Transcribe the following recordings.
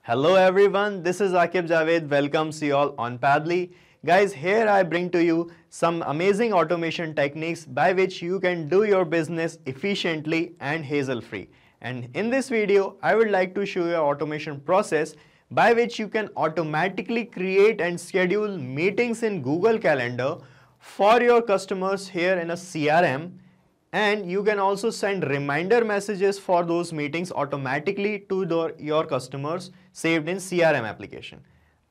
Hello everyone, this is Akib Javed. Welcomes you all on Padly. Guys, here I bring to you some amazing automation techniques by which you can do your business efficiently and hassle-free. And in this video, I would like to show you an automation process by which you can automatically create and schedule meetings in Google Calendar for your customers here in a CRM, and you can also send reminder messages for those meetings automatically to your customers saved in CRM application,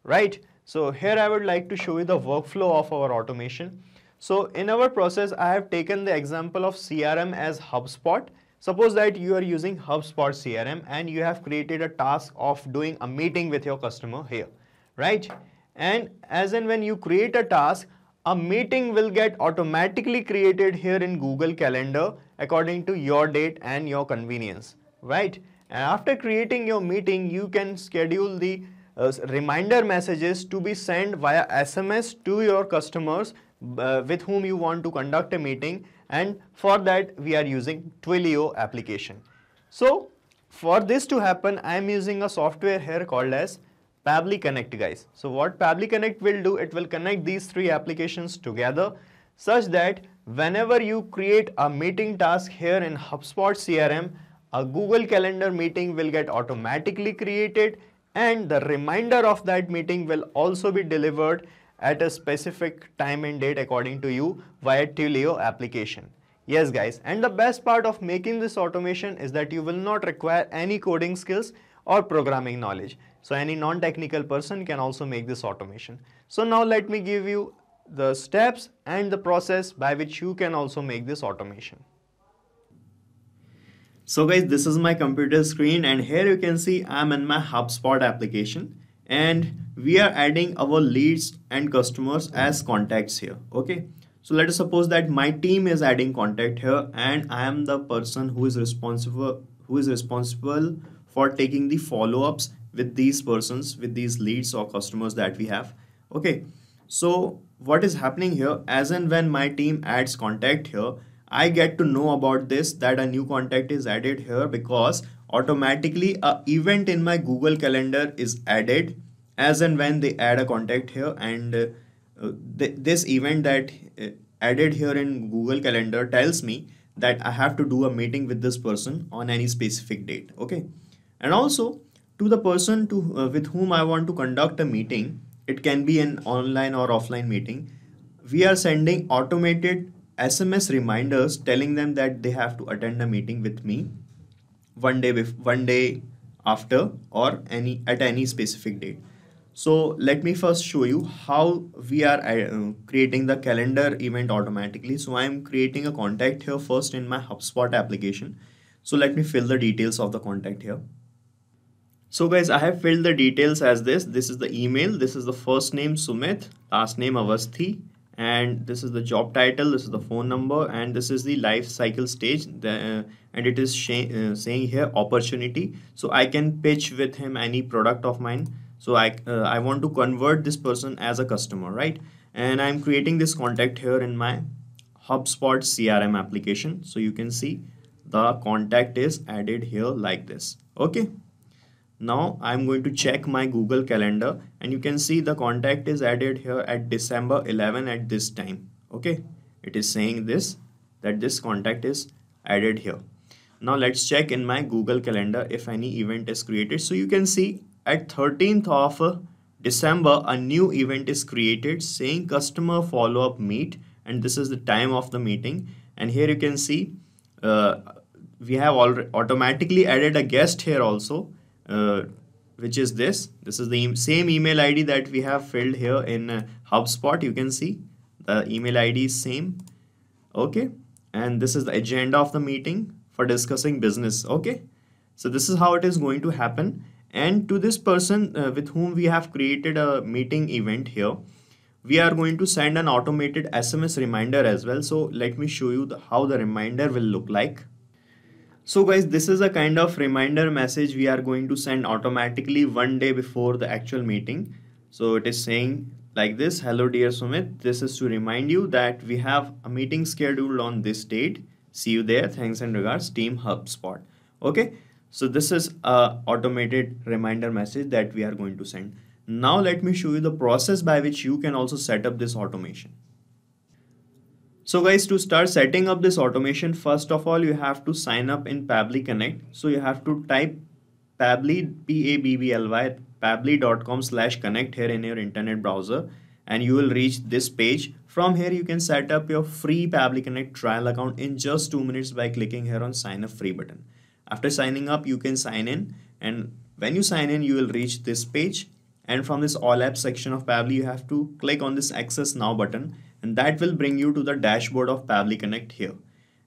right? So here I would like to show you the workflow of our automation. So in our process, I have taken the example of CRM as HubSpot. Suppose that you are using HubSpot CRM and you have created a task of doing a meeting with your customer here, right? And as and when you create a task, a meeting will get automatically created here in Google Calendar according to your date and your convenience, right? And after creating your meeting, you can schedule the reminder messages to be sent via SMS to your customers with whom you want to conduct a meeting, and for that we are using Twilio application. So for this to happen, I am using a software here called as Pabbly Connect, guys. So what Pabbly Connect will do, it will connect these three applications together such that whenever you create a meeting task here in HubSpot CRM, a Google Calendar meeting will get automatically created and the reminder of that meeting will also be delivered at a specific time and date according to you via Twilio application. Yes guys, and the best part of making this automation is that you will not require any coding skills or programming knowledge. So any non-technical person can also make this automation. So now let me give you the steps and the process by which you can also make this automation. So guys, this is my computer screen and here you can see I'm in my HubSpot application and we are adding our leads and customers as contacts here. Okay. So let us suppose that my team is adding contact here and I am the person who is responsible for taking the follow-ups with these persons, with these leads or customers that we have. Okay, so what is happening here, as and when my team adds contact here, I get to know about this, that a new contact is added here because automatically a event in my Google Calendar is added as and when they add a contact here, and this event that added here in Google Calendar tells me that I have to do a meeting with this person on any specific date. Okay, and also to the person with whom I want to conduct a meeting, it can be an online or offline meeting, we are sending automated SMS reminders telling them that they have to attend a meeting with me one day after or at any specific date. So let me first show you how we are creating the calendar event automatically. So I am creating a contact here first in my HubSpot application. So let me fill the details of the contact here. So guys, I have filled the details as this. This is the email. This is the first name Sumit, last name Avasthi, and this is the job title. This is the phone number, and this is the life cycle stage. And it is saying here opportunity. So I can pitch with him any product of mine. So I want to convert this person as a customer, right? And I'm creating this contact here in my HubSpot CRM application. So you can see the contact is added here like this. Okay. Now I'm going to check my Google Calendar and you can see the contact is added here at December 11 at this time. Okay, it is saying that this contact is added here. Now let's check in my Google Calendar if any event is created. So you can see at 13th of December a new event is created saying customer follow-up meet, and this is the time of the meeting. And here you can see we have automatically added a guest here also. Which is this is the same email ID that we have filled here in HubSpot. You can see the email ID is same. Okay, and this is the agenda of the meeting for discussing business. Okay, so this is how it is going to happen. And to this person with whom we have created a meeting event here, we are going to send an automated SMS reminder as well. So let me show you how the reminder will look like. So guys, this is a kind of reminder message we are going to send automatically one day before the actual meeting. So it is saying like this: hello dear Sumit, this is to remind you that we have a meeting scheduled on this date. See you there. Thanks and regards, Team HubSpot. Okay, So this is a automated reminder message that we are going to send. Now let me show you the process by which you can also set up this automation. So guys, to start setting up this automation, first of all, you have to sign up in Pabbly Connect. So you have to type Pabbly, Pabbly, pabbly.com/connect here in your internet browser, and you will reach this page. From here, you can set up your free Pabbly Connect trial account in just 2 minutes by clicking here on sign up free button. After signing up, you can sign in, and when you sign in, you will reach this page. And from this all apps section of Pabbly, you have to click on this access now button, and that will bring you to the dashboard of Pabbly Connect here.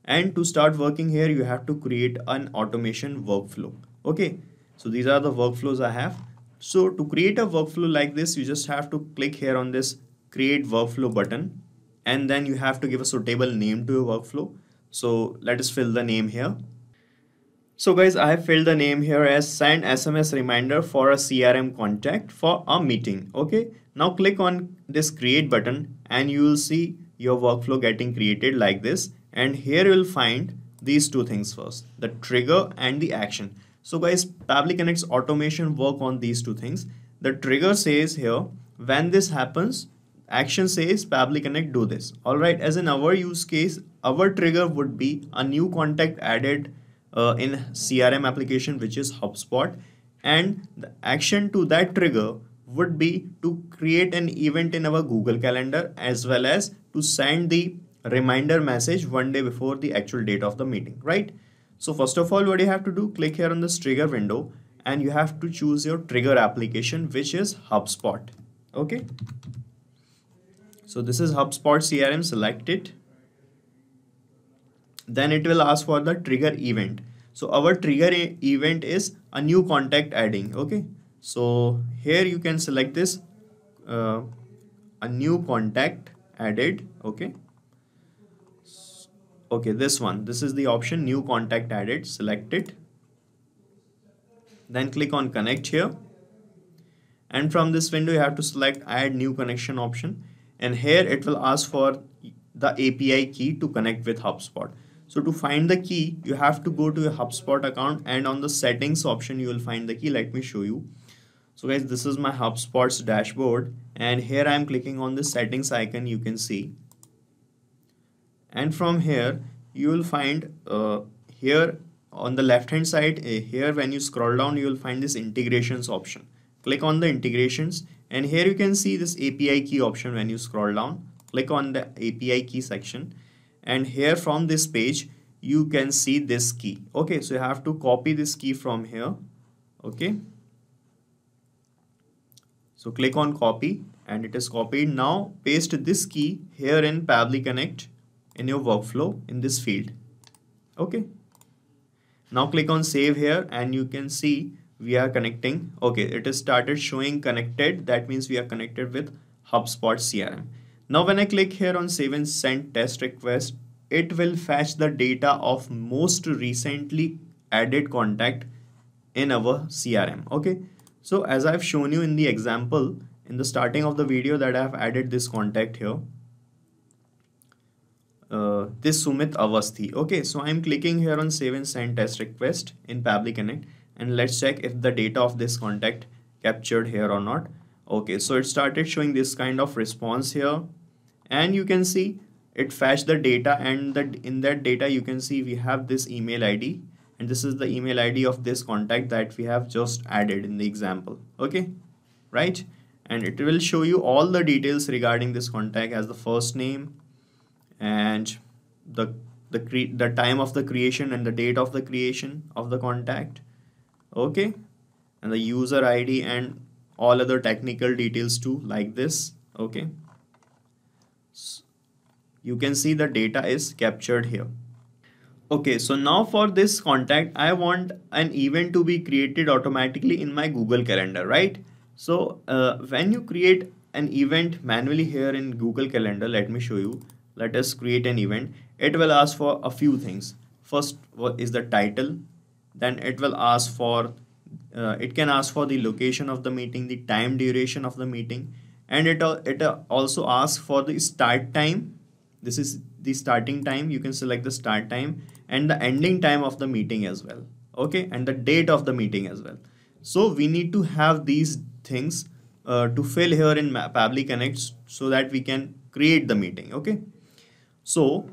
And to start working here, you have to create an automation workflow. Okay, so these are the workflows I have. So to create a workflow like this, you just have to click here on this create workflow button, and then you have to give a suitable name to your workflow. So let us fill the name here. So guys, I have filled the name here as send SMS reminder for a CRM contact for a meeting. Okay, now click on this create button and you will see your workflow getting created like this. And here you will find these two things first, the trigger and the action. So guys, Pabbly Connect's automation work on these two things. The trigger says here, when this happens, action says Pabbly Connect do this. All right, as in our use case, our trigger would be a new contact added in CRM application, which is HubSpot, and the action to that trigger would be to create an event in our Google Calendar, as well as to send the reminder message 1 day before the actual date of the meeting, right? So first of all, what you have to do, click here on this trigger window, and you have to choose your trigger application, which is HubSpot. Okay, so this is HubSpot CRM, select it. Then it will ask for the trigger event. So our trigger event is a new contact adding. Okay, so here you can select this a new contact added. Okay, this one, this is the option, new contact added. Select it, then click on connect here, and from this window you have to select add new connection option, and here it will ask for the API key to connect with HubSpot. So to find the key, you have to go to your HubSpot account, and on the settings option you will find the key. Let me show you. So guys, this is my HubSpot's dashboard, and here I am clicking on the settings icon, you can see, and from here you will find here on the left hand side here, when you scroll down, you will find this integrations option. Click on the integrations, and here you can see this API key option. When you scroll down, click on the API key section, and here from this page you can see this key. Okay, so you have to copy this key from here. Okay, so click on copy, and it is copied. Now paste this key here in Pabbly Connect in your workflow in this field. Okay, now click on save here, and you can see we are connecting. Okay, it has started showing connected. That means we are connected with HubSpot CRM. Now when I click here on save and send test request, it will fetch the data of most recently added contact in our CRM. Okay, so as I've shown you in the example in the starting of the video, that I've added this contact here, this Sumit Avasthi. Okay, so I'm clicking here on save and send test request in Pabbly Connect, and let's check if the data of this contact captured here or not. Okay, so it started showing this kind of response here, and you can see it fetched the data, and in that data you can see we have this email ID, and this is the email ID of this contact that we have just added in the example. Okay, right, and it will show you all the details regarding this contact, as the first name and the time of the creation and the date of the creation of the contact. Okay, and the user ID and all other technical details too, like this. Okay, you can see the data is captured here. Okay, so now for this contact, I want an event to be created automatically in my Google Calendar, right? So when you create an event manually here in Google Calendar, let me show you. Let us create an event. It will ask for a few things. First, what is the title? Then it will ask for, it can ask for the location of the meeting, the time duration of the meeting, and it also asks for the start time. This is the starting time. You can select the start time and the ending time of the meeting as well. okay, and the date of the meeting as well. So we need to have these things to fill here in Pabbly Connect so that we can create the meeting, okay. So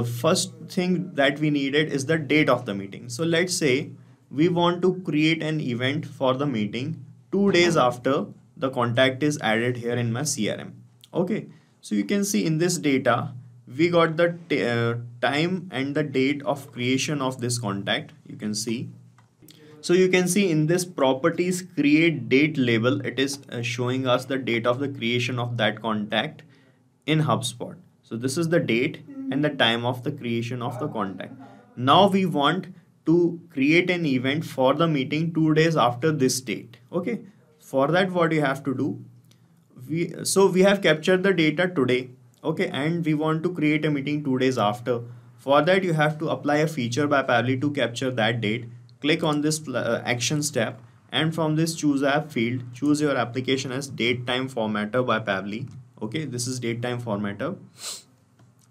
first thing that we needed is the date of the meeting. So let's say we want to create an event for the meeting 2 days after the contact is added here in my CRM. Okay, so you can see in this data we got the time and the date of creation of this contact. You can see. So you can see in this properties create date label, it is showing us the date of the creation of that contact in HubSpot. So this is the date and the time of the creation of the contact. Now we want to create an event for the meeting 2 days after this date. Okay. For that, what you have to do, we have captured the data today. Okay. And we want to create a meeting 2 days after. For that, you have to apply a feature by Pabbly to capture that date. Click on this actions tab, and from this choose app field, choose your application as date time formatter by Pabbly. Okay, this is date time formatter,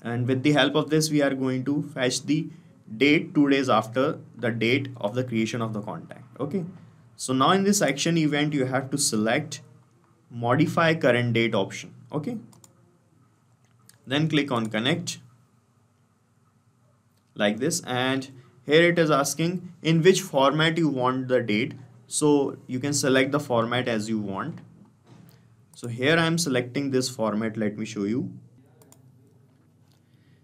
and with the help of this we are going to fetch the date 2 days after the date of the creation of the contact. Okay, so now in this action event you have to select modify current date option. Okay, then click on connect like this, and here it is asking in which format you want the date, so you can select the format as you want. So here I am selecting this format. Let me show you.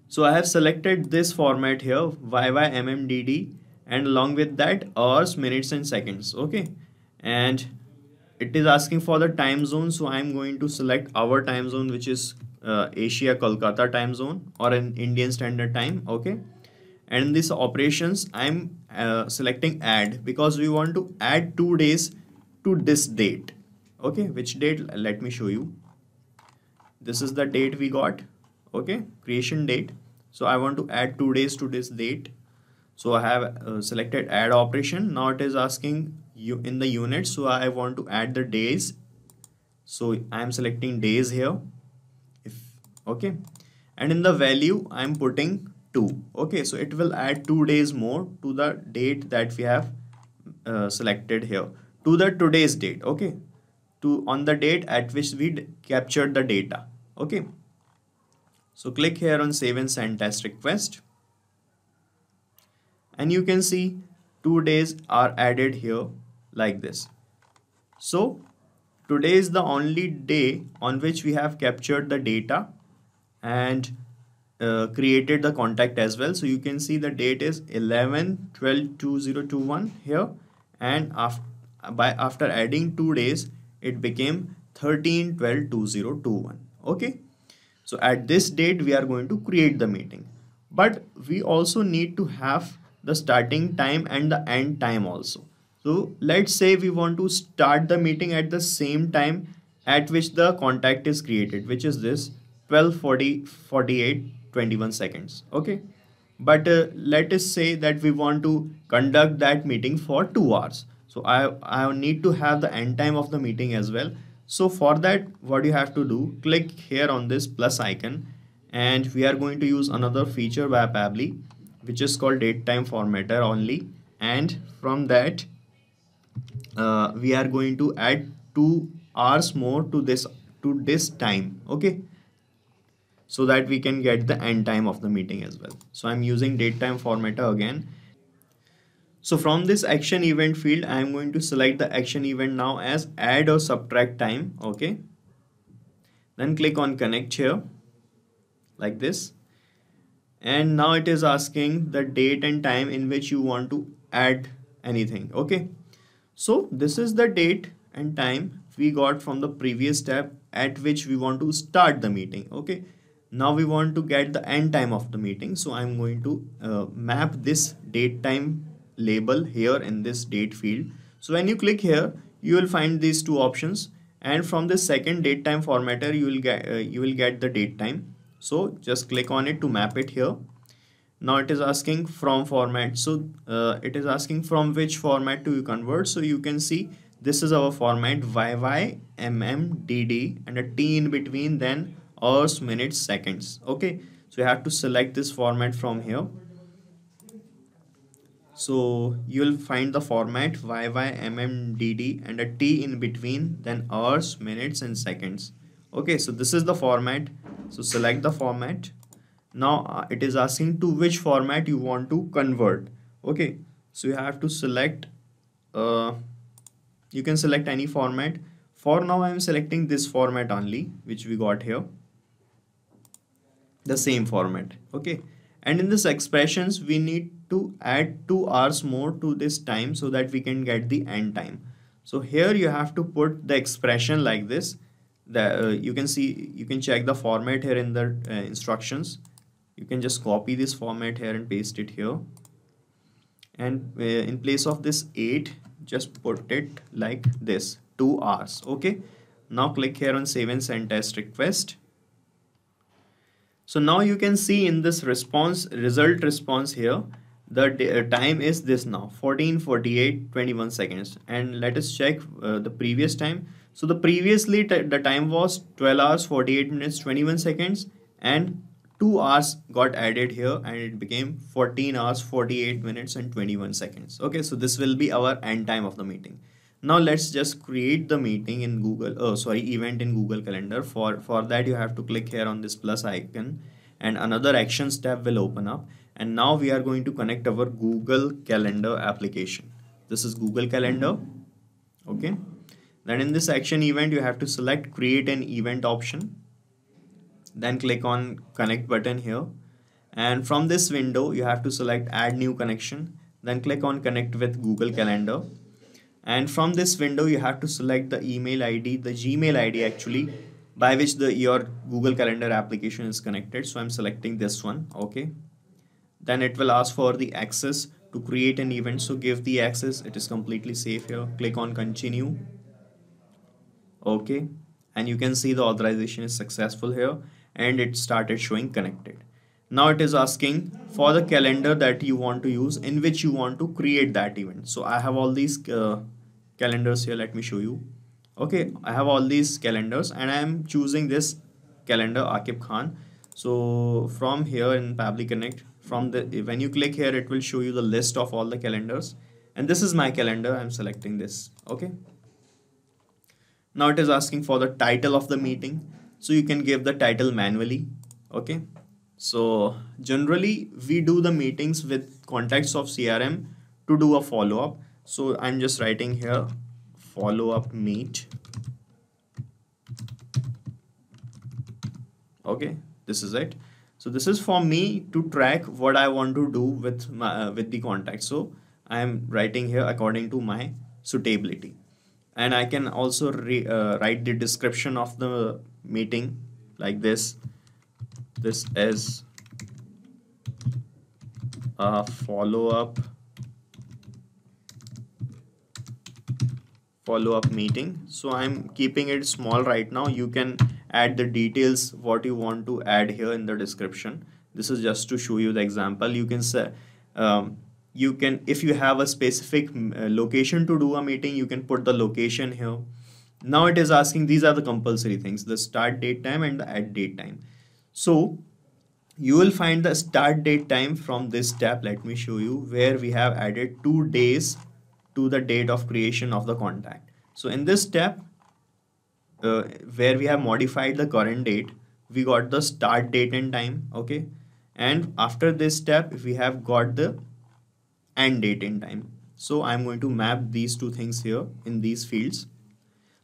So I have selected this format here, YYMMDD, and along with that hours, minutes and seconds. Okay, and it is asking for the time zone, so I am going to select our time zone, which is Asia Kolkata time zone or an Indian Standard Time. Okay, and in this operations I'm selecting add because we want to add 2 days to this date. Okay, which date? Let me show you. This is the date we got. Okay, creation date. So I want to add 2 days to this date. So I have selected add operation. Now it is asking you in the units, so I want to add the days. So I am selecting days here. Okay, and in the value I am putting 2. Okay, so it will add 2 days more to the date that we have selected here, to the today's date. Okay, to on the date at which we captured the data. Okay, so click here on save and send test request, and you can see 2 days are added here like this. So today is the only day on which we have captured the data and created the contact as well. So you can see the date is 11/12/2021 here, and after adding 2 days it became 13/12/2021. Okay, so at this date we are going to create the meeting, but we also need to have the starting time and the end time also. So let's say we want to start the meeting at the same time at which the contact is created, which is this 12:48:21 seconds. Okay, but let us say that we want to conduct that meeting for 2 hours. So I need to have the end time of the meeting as well. So for that, what you have to do, click here on this plus icon, and we are going to use another feature by Pabbly, which is called date time formatter only. And from that, we are going to add 2 hours more to this time. Okay, so that we can get the end time of the meeting as well. So I'm using date time formatter again. So from this action event field, I'm going to select the action event now as add or subtract time. Okay, then click on connect here like this, and now it is asking the date and time in which you want to add anything. Okay, so this is the date and time we got from the previous step at which we want to start the meeting. Okay, now we want to get the end time of the meeting, so I'm going to map this date time label here in this date field. So when you click here, you will find these two options, and from the second date time formatter you will get the date time. So just click on it to map it here. Now it is asking from format, so it is asking from which format to you convert. So you can see this is our format YYMMDD and a T in between, then hours, minutes, seconds. Okay, so you have to select this format from here. So you'll find the format YYMMDD and a T in between, then hours, minutes, and seconds. Okay, so this is the format. So select the format. Now it is asking to which format you want to convert. Okay, so you have to select, uh, you can select any format. For now, I am selecting this format only, which we got here, the same format. Okay, and in this expressions we need to add 2 hours more to this time so that we can get the end time. So here you have to put the expression like this. You can see, you can check the format here in the instructions. You can just copy this format here and paste it here, and in place of this 8, just put it like this, 2 hours. Okay, now click here on save and send test request. So now you can see in this result response here, the time is this now, 14:48:21 seconds. And let us check the previous time. So the previously the time was 12 hours 48 minutes 21 seconds, and 2 hours got added here and it became 14 hours 48 minutes and 21 seconds. Okay, so this will be our end time of the meeting. Now let's just create the meeting in event in Google Calendar. For that you have to click here on this plus icon and another actions tab will open up, and now we are going to connect our Google Calendar application. This is Google Calendar. Okay, then in this action event you have to select create an event option, then click on connect button here, and from this window you have to select add new connection, then click on connect with Google Calendar. And from this window you have to select the email ID, the Gmail ID actually, by which your Google Calendar application is connected. So I'm selecting this one. Okay, then it will ask for the access to create an event, so give the access. It is completely safe here. Click on continue. Okay, and you can see the authorization is successful here and it started showing connected. Now it is asking for the calendar that you want to use, in which you want to create that event. So I have all these calendars here. Let me show you. Okay, I have all these calendars and I am choosing this calendar Akib Khan. So from here in Pabbly Connect, when you click here, it will show you the list of all the calendars, and this is my calendar. I'm selecting this. Okay, now it is asking for the title of the meeting, so you can give the title manually. Okay, so generally we do the meetings with contacts of CRM to do a follow-up. So I'm just writing here follow-up meet. Okay, this is it. So this is for me to track what I want to do with the contact. So I am writing here according to my suitability, and I can also write the description of the meeting like this. This is a follow-up meeting. So I'm keeping it small right now. You can add the details what you want to add here in the description. This is just to show you the example. You can say if you have a specific location to do a meeting, you can put the location here. Now it is asking, these are the compulsory things, the start date time and the end date time. So you will find the start date time from this tab. Let me show you, where we have added 2 days to the date of creation of the contact. So in this tab, where we have modified the current date, we got the start date and time. Okay, and after this step we have got the end date and time. So I'm going to map these two things here in these fields.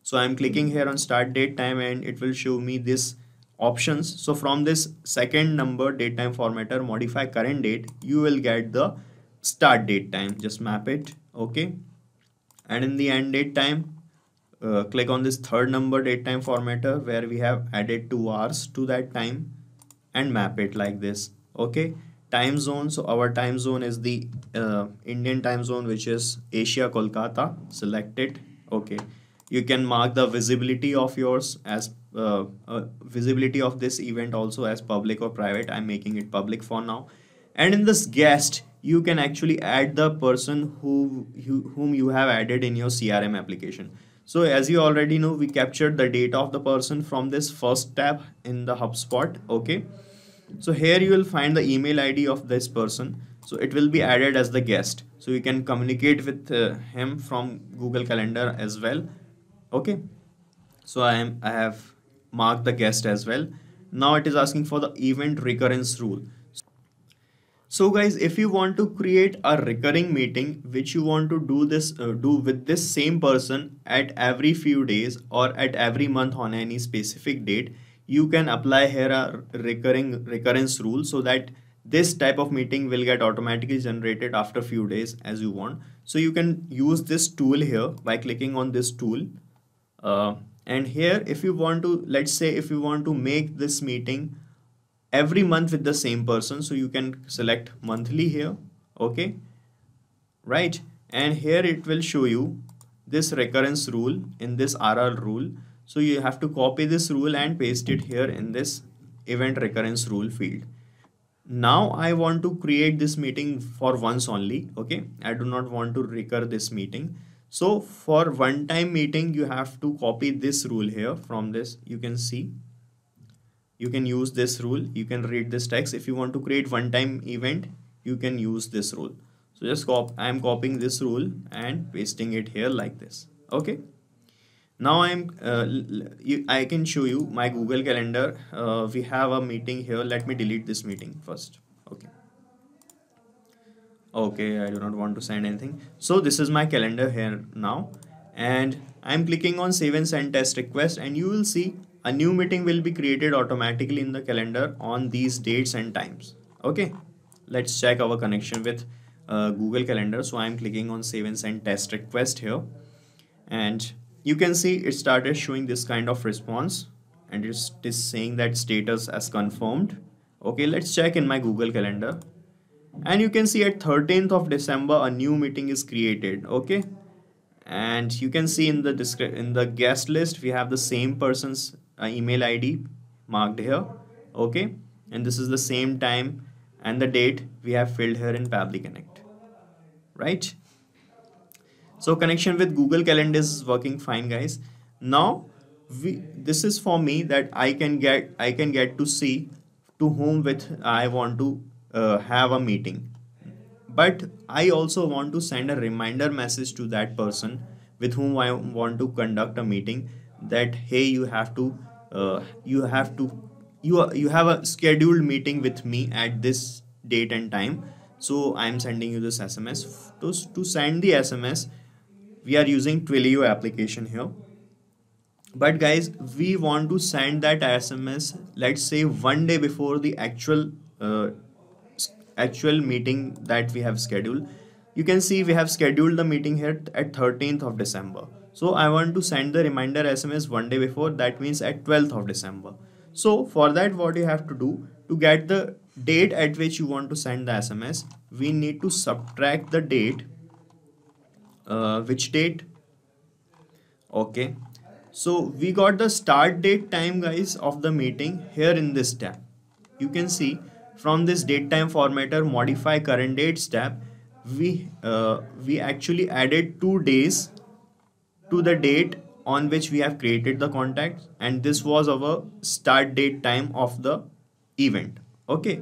So I'm clicking here on start date time and it will show me this options. So from this second number date time formatter, modify current date, you will get the start date time. Just map it. Okay, and in the end date time, click on this third number date time formatter where we have added 2 hours to that time and map it like this. Okay, time zone. So our time zone is the Indian time zone, which is Asia, Kolkata. Select it. Okay, you can mark the visibility of yours as visibility of this event also as public or private. I'm making it public for now. And in this guest, you can actually add the person whom you have added in your CRM application. So as you already know, we captured the data of the person from this first tab in the HubSpot. Okay, so here you will find the email ID of this person. so it will be added as the guest, so you can communicate with him from Google Calendar as well. Okay, so I have marked the guest as well. Now it is asking for the event recurrence rule. So guys, if you want to create a recurring meeting which you want to do with this same person at every few days or at every month on any specific date, you can apply here a recurrence rule, so that this type of meeting will get automatically generated after few days as you want. So you can use this tool here by clicking on this tool. And here, if you want to, let's say if you want to make this meeting every month with the same person, so you can select monthly here. Okay, right, and here it will show you this recurrence rule in this RR rule. So you have to copy this rule and paste it here in this event recurrence rule field. Now I want to create this meeting for once only. Okay, I do not want to recur this meeting. So for one time meeting, you have to copy this rule here. From this you can see, you can use this rule, you can read this text. If you want to create one time event, you can use this rule. So just I am copying this rule and pasting it here like this. Okay, now I can show you my Google Calendar. We have a meeting here. Let me delete this meeting first. Okay, I do not want to send anything. So this is my calendar here now, and I'm clicking on save and send test request, and you will see a new meeting will be created automatically in the calendar on these dates and times. Okay, let's check our connection with Google Calendar. So I'm clicking on save and send test request here, and you can see it started showing this kind of response, and it is saying that status as confirmed. Okay, let's check in my Google Calendar, and you can see at 13th of December a new meeting is created. Okay, and you can see in the guest list we have the same person's email ID marked here. Okay, and this is the same time and the date we have filled here in Pabbly Connect, right? So connection with Google Calendar is working fine, guys. Now this is for me that I can get to see to whom with I want to have a meeting, but I also want to send a reminder message to that person with whom I want to conduct a meeting, that hey, you have a scheduled meeting with me at this date and time. So I'm sending you this SMS. To send the SMS, we are using Twilio application here. But guys, we want to send that SMS, let's say one day before the actual meeting that we have scheduled. You can see we have scheduled the meeting here at 13th of December. So I want to send the reminder SMS one day before, that means at 12th of December. So for that, what you have to do to get the date at which you want to send the SMS, we need to subtract the date. Which date? Okay, so we got the start date time, guys, of the meeting here in this tab. You can see from this date time formatter modify current dates tab, we actually added 2 days to the date on which we have created the contact, and this was our start date time of the event. Okay,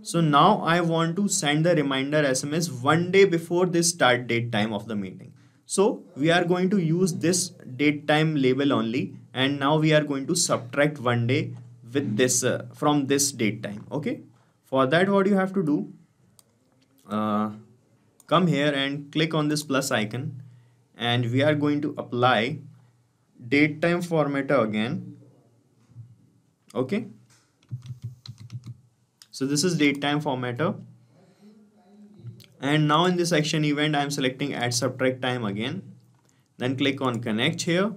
so now I want to send the reminder SMS one day before this start date time of the meeting. So we are going to use this date time label only, and now we are going to subtract one day with this from this date time. Okay, for that, what you have to do, come here and click on this plus icon, and we are going to apply date time formatter again. Okay, so this is date time formatter, and now in this action event I am selecting add subtract time again, then click on connect here.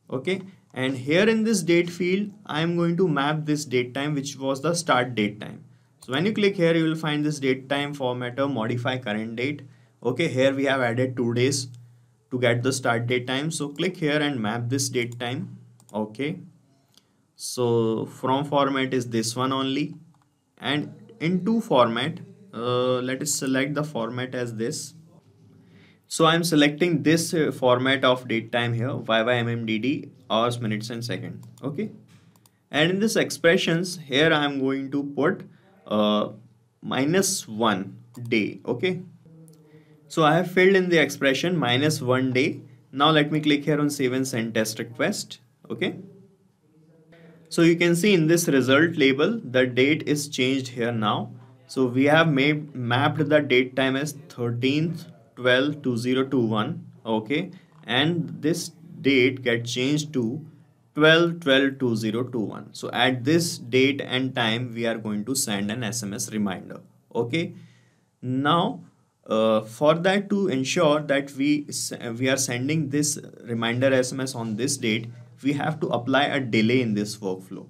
Okay, and here in this date field I am going to map this date time which was the start date time. So when you click here, you will find this date time formatter modify current date. Okay, here we have added 2 days to get the start date time. So click here and map this date time. Okay, so from format is this one only, and into format, let us select the format as this. So I'm selecting this format of date time here, YYMMDD, hours, minutes and second. Okay, and in this expressions here I'm going to put -1 day. Okay, so I have filled in the expression -1 day. Now let me click here on save and send test request. Okay, so you can see in this result label the date is changed here now. So we have mapped the date time as 13th 12 2021. Okay, and this date get changed to 12/12/2021. So at this date and time we are going to send an SMS reminder. Okay, now for that, to ensure that we are sending this reminder SMS on this date, we have to apply a delay in this workflow,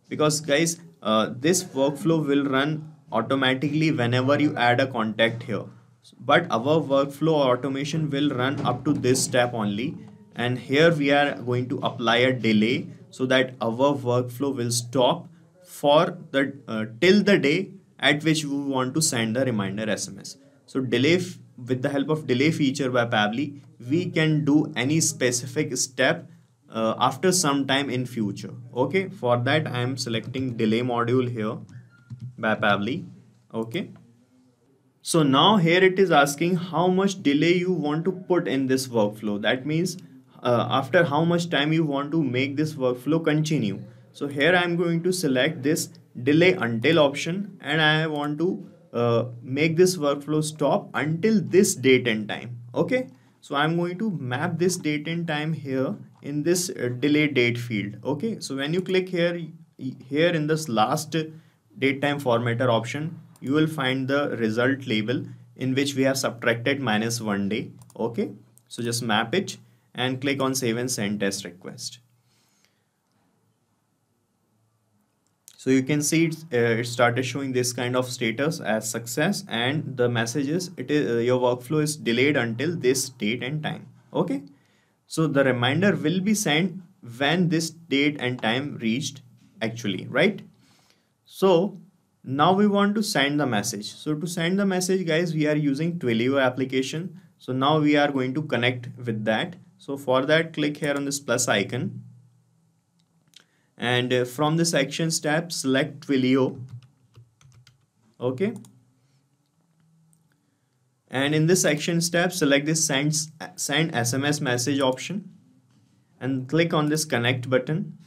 because guys, this workflow will run automatically whenever you add a contact here, but our workflow automation will run up to this step only, and here we are going to apply a delay so that our workflow will stop for the till the day at which we want to send the reminder SMS. So with the help of delay feature by Pabbly, we can do any specific step after some time in future. Okay, for that I am selecting delay module here by Pabbly. Okay, so now here it is asking how much delay you want to put in this workflow. That means after how much time you want to make this workflow continue. So here I am going to select this delay until option, and I want to make this workflow stop until this date and time. Okay, so I'm going to map this date and time here in this delay date field. Okay, so when you click here in this last date time formatter option, you will find the result label in which we have subtracted -1 day. Okay, so just map it and click on save and send test request. So you can see it started showing this kind of status as success, and the message is your workflow is delayed until this date and time. Okay, so the reminder will be sent when this date and time reached actually, right? So now we want to send the message. So to send the message, guys, we are using Twilio application. So now we are going to connect with that. So for that, click here on this plus icon, and from this actions tab, select Twilio. Okay, and in this actions tab, select this send SMS message option and click on this connect button,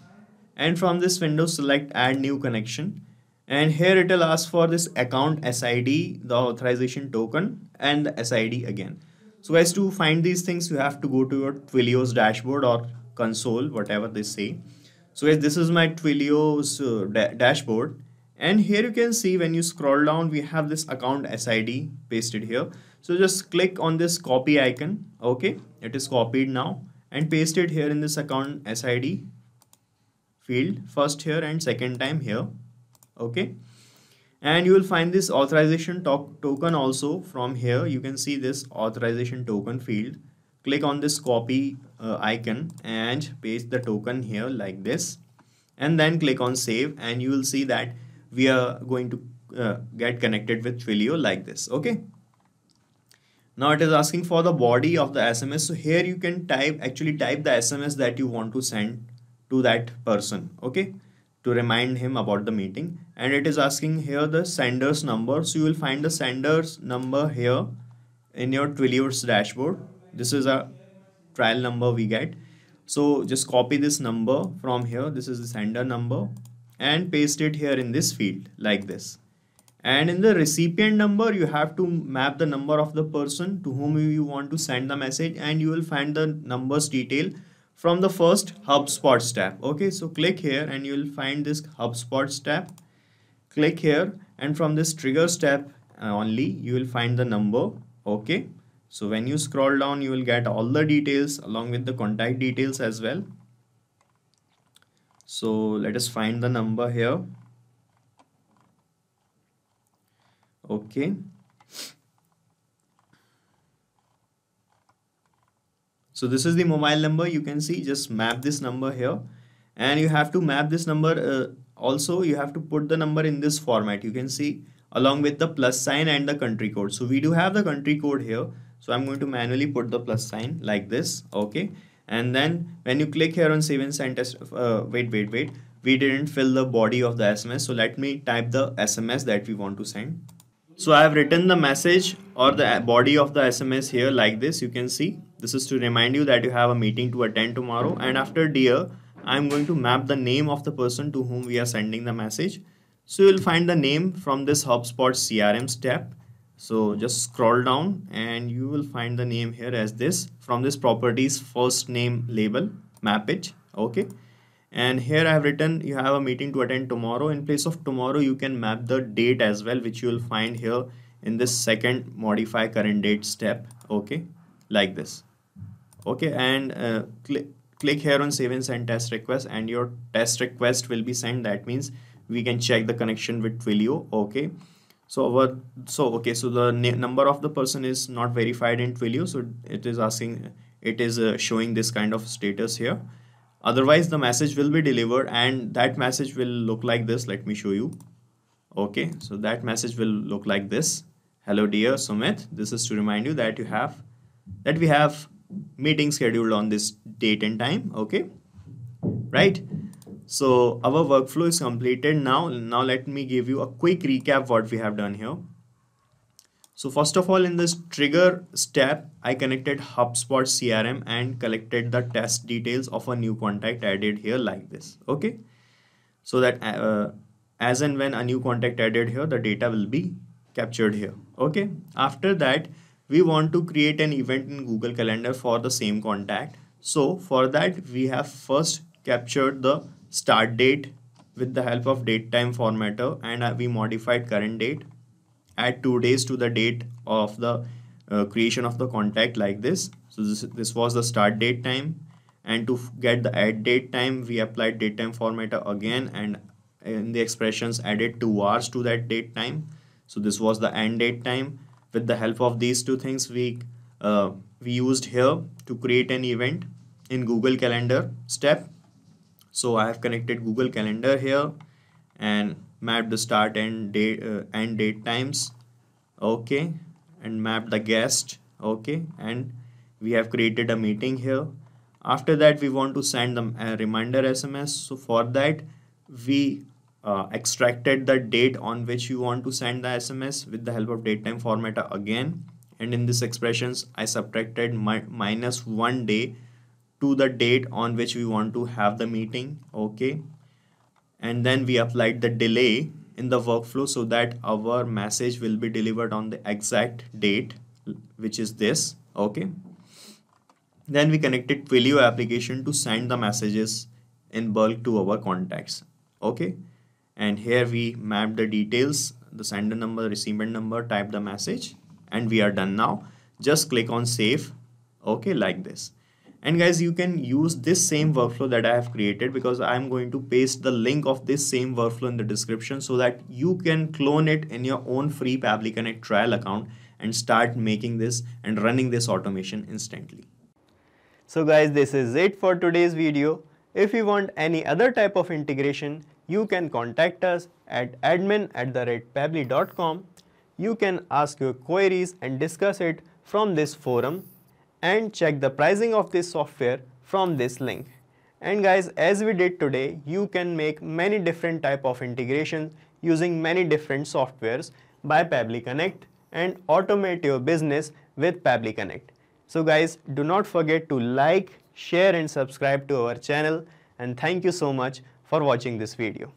and from this window select add new connection, and here it will ask for this account SID, the authorization token, and the SID again. So guys, to find these things you have to go to your Twilio's dashboard or console, whatever they say. So guys, this is my Twilio's dashboard, and here you can see when you scroll down we have this account SID pasted here. So just click on this copy icon. Okay, it is copied now, and paste it here in this account SID field, first here and second time here. Okay, and you will find this authorization token also. From here you can see this authorization token field. Click on this copy icon and paste the token here like this, and then click on save, and you will see that we are going to get connected with Twilio like this. Okay, now it is asking for the body of the SMS. So here you can actually type the SMS that you want to send to that person. Okay, to remind him about the meeting, and it is asking here the sender's number. So you will find the sender's number here in your Twilio's dashboard. This is a trial number we get. So just copy this number from here. This is the sender number, and paste it here in this field like this. And in the recipient number, you have to map the number of the person to whom you want to send the message, and you will find the numbers detail from the first HubSpot tab. Okay, so click here and you will find this HubSpot tab. Click here, and from this triggers tab only you will find the number. Okay, so when you scroll down you will get all the details along with the contact details as well. So let us find the number here. Okay, so this is the mobile number. You can see, just map this number here, and you have to map this number also you have to put the number in this format. You can see along with the plus sign and the country code. So we do have the country code here, so I'm going to manually put the plus sign like this. Okay, and then when you click here on save and send test, wait, we didn't fill the body of the SMS. So let me type the SMS that we want to send. So I have written the message or the body of the SMS here like this. You can see this is to remind you that you have a meeting to attend tomorrow. And after dear, I'm going to map the name of the person to whom we are sending the message. So you'll find the name from this HubSpot CRM step. So just scroll down and you will find the name here as this from this properties first name label, map it. Okay. And here I have written you have a meeting to attend tomorrow. In place of tomorrow, you can map the date as well, which you will find here in this second modify current date step. Okay, like this. Okay, and click here on save and send test request, and your test request will be sent. That means we can check the connection with Twilio. Okay, so the number of the person is not verified in Twilio, so it is asking, it is showing this kind of status here. Otherwise the message will be delivered, and that message will look like this. Let me show you. Okay, so that message will look like this. Hello dear Sumit, this is to remind you that we have meeting scheduled on this date and time. Okay, right? So our workflow is completed now. Let me give you a quick recap what we have done here. So first of all, in this trigger step, I connected HubSpot CRM and collected the test details of a new contact added here like this. Okay, so that as and when a new contact added here, the data will be captured here. Okay, after that, we want to create an event in Google Calendar for the same contact. So for that, we have first captured the start date with the help of date time formatter, and we modified current date. Add 2 days to the date of the creation of the contact like this. So this was the start date time, and to get the add date time, we applied date time formatter again, and in the expressions added 2 hours to that date time. So this was the end date time. With the help of these two things, we used here to create an event in Google Calendar step. So I have connected Google Calendar here and mapped the start and date times. Okay, and mapped the guest. Okay, and we have created a meeting here. After that, we want to send them a reminder SMS. So for that, we extracted the date on which you want to send the SMS with the help of date time formatter again, and in this expressions I subtracted minus 1 day to the date on which we want to have the meeting. Okay, and then we applied the delay in the workflow so that our message will be delivered on the exact date, which is this. Okay, then we connected Twilio application to send the messages in bulk to our contacts. Okay, and here we mapped the details, the sender number, recipient number, type the message, and we are done now. Just click on save. Okay, like this. And guys, you can use this same workflow that I have created, because I'm going to paste the link of this same workflow in the description so that you can clone it in your own free Pabbly Connect trial account and start making this and running this automation instantly. So guys, this is it for today's video. If you want any other type of integration, you can contact us at admin@pabbly.com. You can ask your queries and discuss it from this forum, and check the pricing of this software from this link. And guys, as we did today, you can make many different type of integrations using many different softwares by Pabbly Connect and automate your business with Pabbly Connect. So guys, do not forget to like, share and subscribe to our channel, and thank you so much for watching this video.